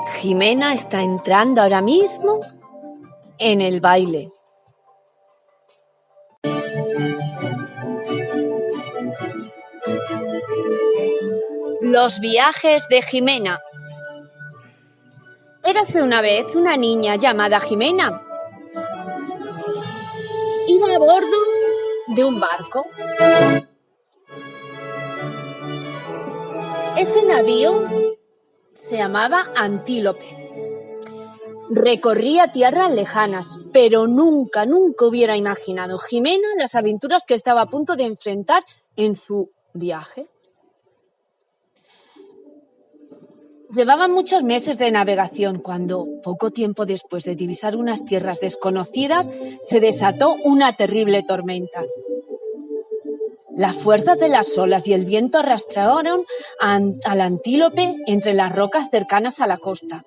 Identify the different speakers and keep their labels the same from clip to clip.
Speaker 1: Jimena está entrando ahora mismo en el baile. Los viajes de Jimena. Érase una vez una niña llamada Jimena. Iba a bordo de un barco. Ese navío se llamaba Antílope. Recorría tierras lejanas, pero nunca hubiera imaginado Jimena las aventuras que estaba a punto de enfrentar en su viaje. Llevaban muchos meses de navegación cuando, poco tiempo después de divisar unas tierras desconocidas, se desató una terrible tormenta. La fuerza de las olas y el viento arrastraron al Antílope entre las rocas cercanas a la costa.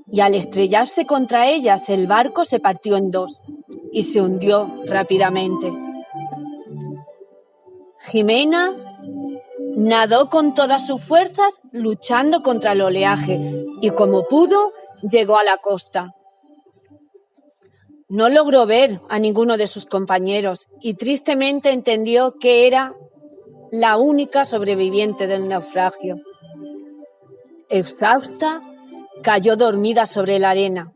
Speaker 1: Y al estrellarse contra ellas, el barco se partió en dos y se hundió rápidamente. Jimena nadó con todas sus fuerzas luchando contra el oleaje y como pudo llegó a la costa. No logró ver a ninguno de sus compañeros y tristemente entendió que era la única sobreviviente del naufragio. Exhausta, cayó dormida sobre la arena.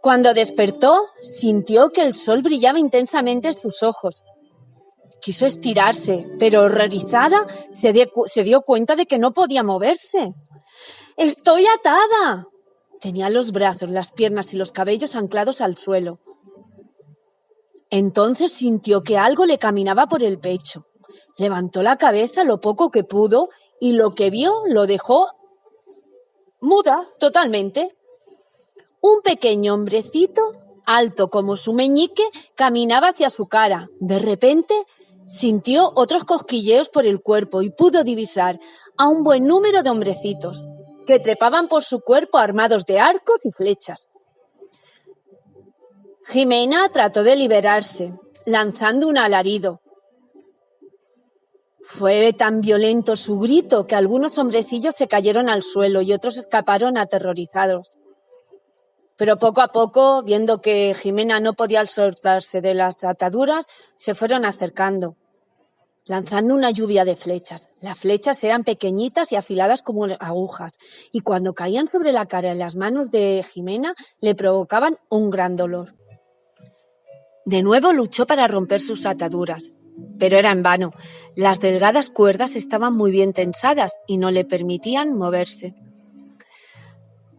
Speaker 1: Cuando despertó, sintió que el sol brillaba intensamente en sus ojos. Quiso estirarse, pero horrorizada se dio cuenta de que no podía moverse. ¡Estoy atada! Tenía los brazos, las piernas y los cabellos anclados al suelo. Entonces sintió que algo le caminaba por el pecho. Levantó la cabeza lo poco que pudo y lo que vio lo dejó muda totalmente. Un pequeño hombrecito, alto como su meñique, caminaba hacia su cara. De repente sintió otros cosquilleos por el cuerpo y pudo divisar a un buen número de hombrecitos que trepaban por su cuerpo armados de arcos y flechas. Jimena trató de liberarse, lanzando un alarido. Fue tan violento su grito que algunos hombrecillos se cayeron al suelo y otros escaparon aterrorizados. Pero poco a poco, viendo que Jimena no podía soltarse de las ataduras, se fueron acercando, lanzando una lluvia de flechas. Las flechas eran pequeñitas y afiladas como agujas, y cuando caían sobre la cara y las manos de Jimena, le provocaban un gran dolor. De nuevo luchó para romper sus ataduras, pero era en vano. Las delgadas cuerdas estaban muy bien tensadas y no le permitían moverse.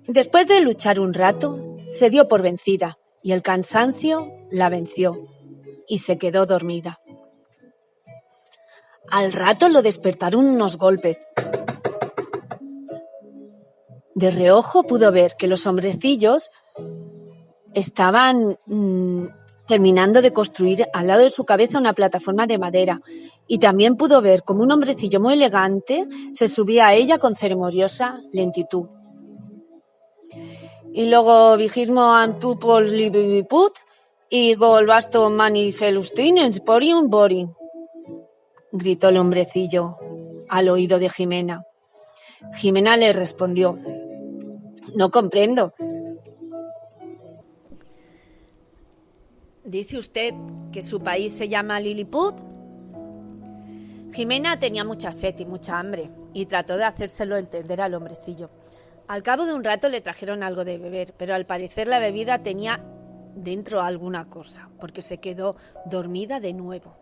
Speaker 1: Después de luchar un rato, se dio por vencida y el cansancio la venció y se quedó dormida. Al rato lo despertaron unos golpes. De reojo pudo ver que los hombrecillos estaban terminando de construir al lado de su cabeza una plataforma de madera y también pudo ver como un hombrecillo muy elegante se subía a ella con ceremoniosa lentitud. Y luego vigismo an pupos libiput y golbasto manifelustines borium bori, gritó el hombrecillo al oído de Jimena. Jimena le respondió: no comprendo. ¿Dice usted que su país se llama Lilliput? Jimena tenía mucha sed y mucha hambre y trató de hacérselo entender al hombrecillo. Al cabo de un rato le trajeron algo de beber, pero al parecer la bebida tenía dentro alguna cosa, porque se quedó dormida de nuevo.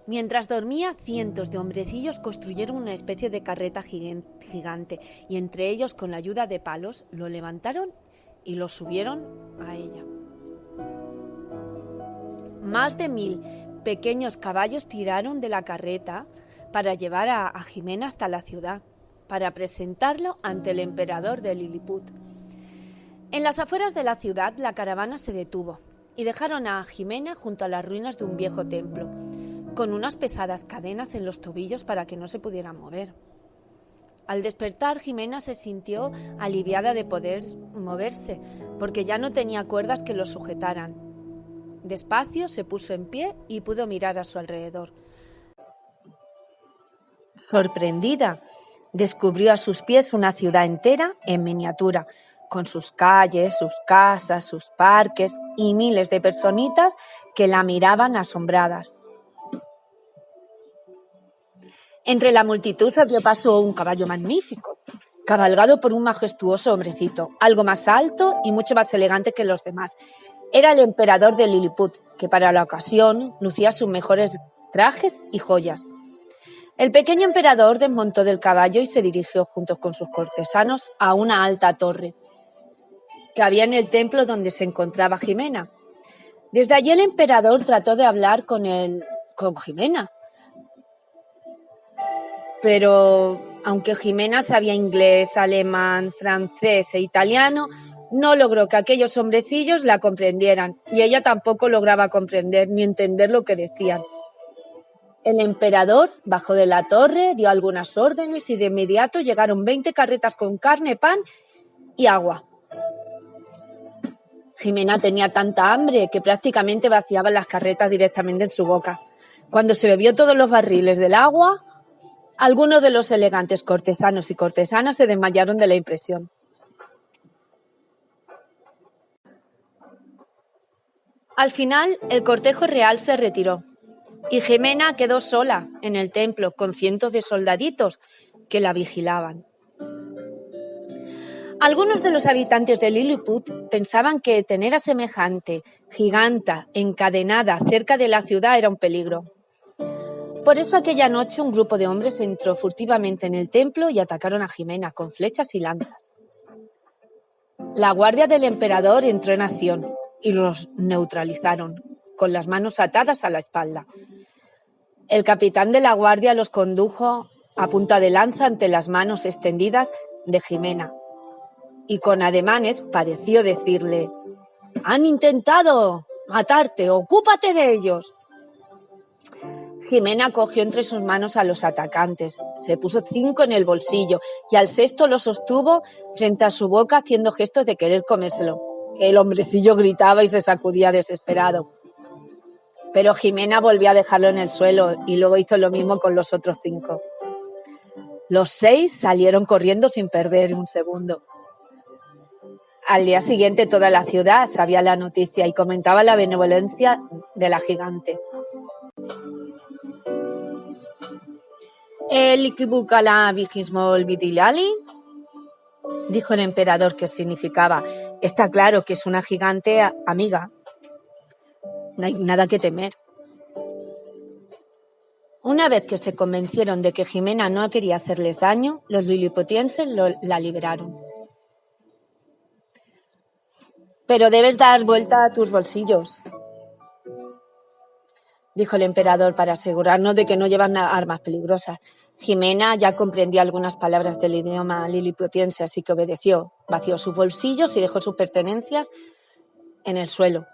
Speaker 1: Mientras dormía, cientos de hombrecillos construyeron una especie de carreta gigante y entre ellos, con la ayuda de palos, lo levantaron y lo subieron a ella. Más de 1000 pequeños caballos tiraron de la carreta para llevar a Jimena hasta la ciudad, para presentarlo ante el emperador de Lilliput. En las afueras de la ciudad, la caravana se detuvo y dejaron a Jimena junto a las ruinas de un viejo templo, con unas pesadas cadenas en los tobillos para que no se pudiera mover. Al despertar, Jimena se sintió aliviada de poder moverse, porque ya no tenía cuerdas que lo sujetaran. Despacio se puso en pie y pudo mirar a su alrededor. Sorprendida, descubrió a sus pies una ciudad entera en miniatura, con sus calles, sus casas, sus parques y miles de personitas que la miraban asombradas. Entre la multitud se dio paso un caballo magnífico, cabalgado por un majestuoso hombrecito, algo más alto y mucho más elegante que los demás. Era el emperador de Lilliput, que para la ocasión lucía sus mejores trajes y joyas. El pequeño emperador desmontó del caballo y se dirigió junto con sus cortesanos a una alta torre que había en el templo donde se encontraba Jimena. Desde allí el emperador trató de hablar con Jimena, pero aunque Jimena sabía inglés, alemán, francés e italiano, no logró que aquellos hombrecillos la comprendieran, y ella tampoco lograba comprender ni entender lo que decían. El emperador bajó de la torre, dio algunas órdenes y de inmediato llegaron 20 carretas con carne, pan y agua. Jimena tenía tanta hambre que prácticamente vaciaba las carretas directamente en su boca. Cuando se bebió todos los barriles del agua, algunos de los elegantes cortesanos y cortesanas se desmayaron de la impresión. Al final, el cortejo real se retiró y Jimena quedó sola en el templo con cientos de soldaditos que la vigilaban. Algunos de los habitantes de Lilliput pensaban que tener a semejante giganta encadenada cerca de la ciudad era un peligro. Por eso aquella noche un grupo de hombres entró furtivamente en el templo y atacaron a Jimena con flechas y lanzas. La guardia del emperador entró en acción y los neutralizaron, con las manos atadas a la espalda. El capitán de la guardia los condujo a punta de lanza ante las manos extendidas de Jimena, y con ademanes pareció decirle: «Han intentado matarte, ocúpate de ellos». Jimena cogió entre sus manos a los atacantes, se puso 5 en el bolsillo y al 6º lo sostuvo frente a su boca haciendo gestos de querer comérselo. El hombrecillo gritaba y se sacudía desesperado. Pero Jimena volvió a dejarlo en el suelo y luego hizo lo mismo con los otros 5. Los 6 salieron corriendo sin perder un segundo. Al día siguiente toda la ciudad sabía la noticia y comentaba la benevolencia de la gigante. «El Ikibukala Vigismol Vidilali», dijo el emperador, que significaba: «Está claro que es una gigante amiga. No hay nada que temer». Una vez que se convencieron de que Jimena no quería hacerles daño, los liliputienses la liberaron. «Pero debes dar vuelta a tus bolsillos», dijo el emperador, «para asegurarnos de que no llevan armas peligrosas». Jimena ya comprendía algunas palabras del idioma liliputiense, así que obedeció. Vació sus bolsillos y dejó sus pertenencias en el suelo.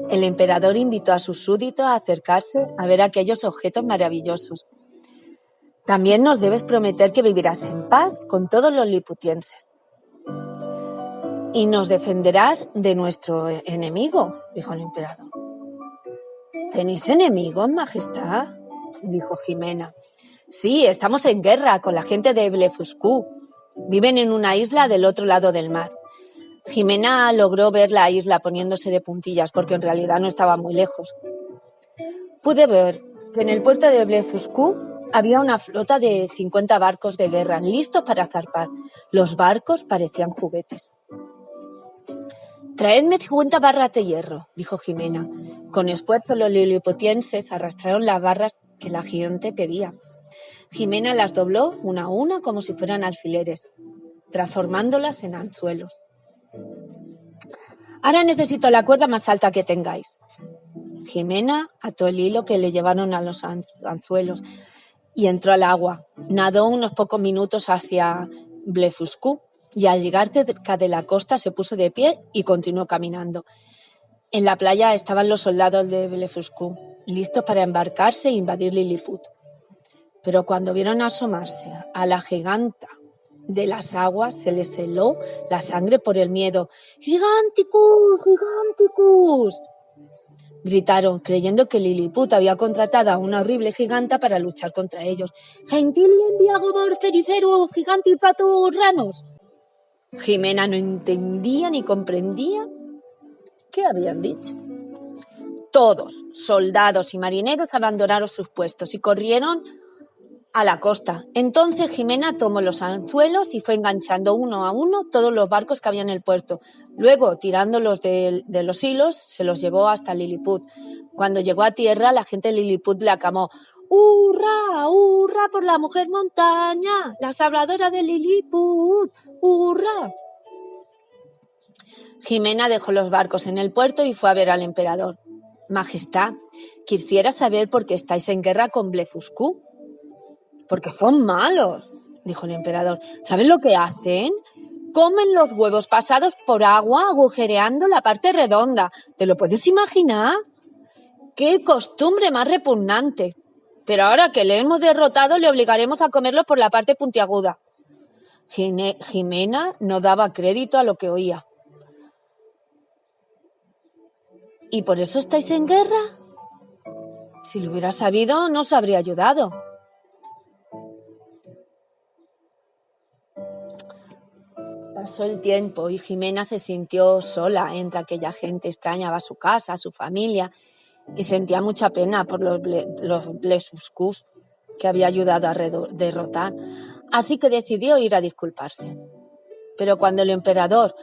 Speaker 1: El emperador invitó a sus súbditos a acercarse a ver aquellos objetos maravillosos. «También nos debes prometer que vivirás en paz con todos los liliputienses. Y nos defenderás de nuestro enemigo», dijo el emperador. «¿Tenéis enemigos, majestad?», dijo Jimena. «Sí, estamos en guerra con la gente de Blefuscu. Viven en una isla del otro lado del mar». Jimena logró ver la isla poniéndose de puntillas porque en realidad no estaba muy lejos. Pude ver que en el puerto de Blefuscu había una flota de 50 barcos de guerra listos para zarpar. Los barcos parecían juguetes. «Traedme 50 barras de hierro», dijo Jimena. Con esfuerzo los liliputienses arrastraron las barras que la gigante pedía. Jimena las dobló una a una como si fueran alfileres, transformándolas en anzuelos. «Ahora necesito la cuerda más alta que tengáis». Jimena ató el hilo que le llevaron a los anzuelos y entró al agua. Nadó unos pocos minutos hacia Blefuscu y al llegar cerca de la costa se puso de pie y continuó caminando. En la playa estaban los soldados de Blefuscu, listos para embarcarse e invadir Lilliput. Pero cuando vieron asomarse a la giganta de las aguas, se les heló la sangre por el miedo. «¡Giganticus! ¡Giganticus!». Gritaron, creyendo que Lilliput había contratado a una horrible giganta para luchar contra ellos. «¡Gentil enviagobor ferifero gigante y patos ranos!». Jimena no entendía ni comprendía qué habían dicho. Todos, soldados y marineros, abandonaron sus puestos y corrieron a la costa. Entonces Jimena tomó los anzuelos y fue enganchando uno a uno todos los barcos que había en el puerto. Luego, tirándolos de los hilos, se los llevó hasta Lilliput. Cuando llegó a tierra, la gente de Lilliput le aclamó: «¡Hurra, hurra por la mujer montaña, la salvadora de Lilliput! ¡Hurra!». Jimena dejó los barcos en el puerto y fue a ver al emperador. «Majestad, quisiera saber por qué estáis en guerra con Blefuscu». «Porque son malos», dijo el emperador. «¿Sabes lo que hacen? Comen los huevos pasados por agua agujereando la parte redonda. ¿Te lo puedes imaginar? ¡Qué costumbre más repugnante! Pero ahora que le hemos derrotado, le obligaremos a comerlo por la parte puntiaguda». Jimena no daba crédito a lo que oía. «¿Y por eso estáis en guerra? Si lo hubiera sabido, no os habría ayudado». Pasó el tiempo y Jimena se sintió sola entre aquella gente. Extrañaba su casa, su familia, y sentía mucha pena por los Blefuscus que había ayudado a derrotar. Así que decidió ir a disculparse. Pero cuando el emperador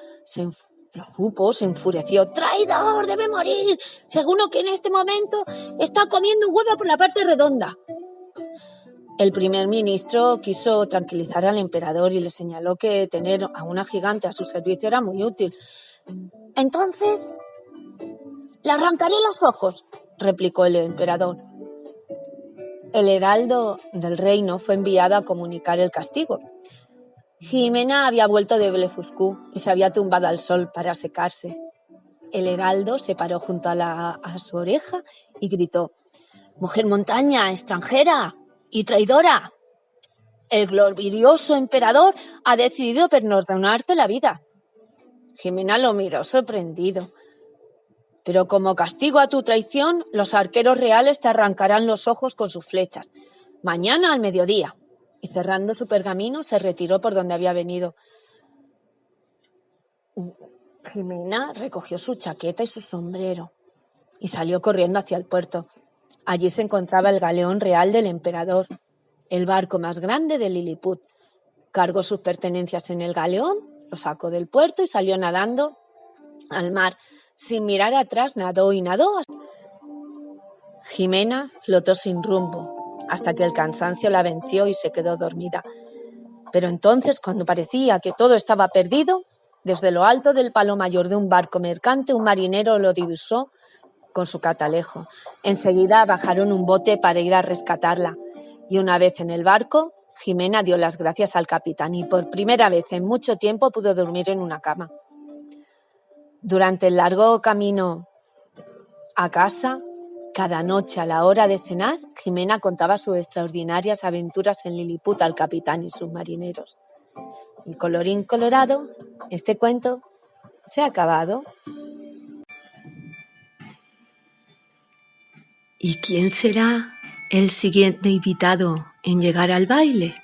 Speaker 1: lo supo, se enfureció. «¡Traidor! ¡Debe morir! Seguro que en este momento está comiendo un huevo por la parte redonda». El primer ministro quiso tranquilizar al emperador y le señaló que tener a una gigante a su servicio era muy útil. «Entonces, le arrancaré los ojos», replicó el emperador. El heraldo del reino fue enviado a comunicar el castigo. Jimena había vuelto de Blefuscu y se había tumbado al sol para secarse. El heraldo se paró junto a su oreja y gritó: «¡Mujer montaña, extranjera y traidora! El glorioso emperador ha decidido perdonarte la vida». Jimena lo miró sorprendido. «Pero como castigo a tu traición, los arqueros reales te arrancarán los ojos con sus flechas. Mañana al mediodía». Y cerrando su pergamino, se retiró por donde había venido. Jimena recogió su chaqueta y su sombrero y salió corriendo hacia el puerto. Allí se encontraba el galeón real del emperador, el barco más grande de Lilliput. Cargó sus pertenencias en el galeón, lo sacó del puerto y salió nadando al mar. Sin mirar atrás, nadó y nadó. Jimena flotó sin rumbo hasta que el cansancio la venció y se quedó dormida. Pero entonces, cuando parecía que todo estaba perdido, desde lo alto del palo mayor de un barco mercante, un marinero lo divisó con su catalejo. Enseguida bajaron un bote para ir a rescatarla, y una vez en el barco, Jimena dio las gracias al capitán y por primera vez en mucho tiempo pudo dormir en una cama. Durante el largo camino a casa, cada noche a la hora de cenar, Jimena contaba sus extraordinarias aventuras en Lilliput al capitán y sus marineros. Y colorín colorado, este cuento se ha acabado. ¿Y quién será el siguiente invitado en llegar al baile?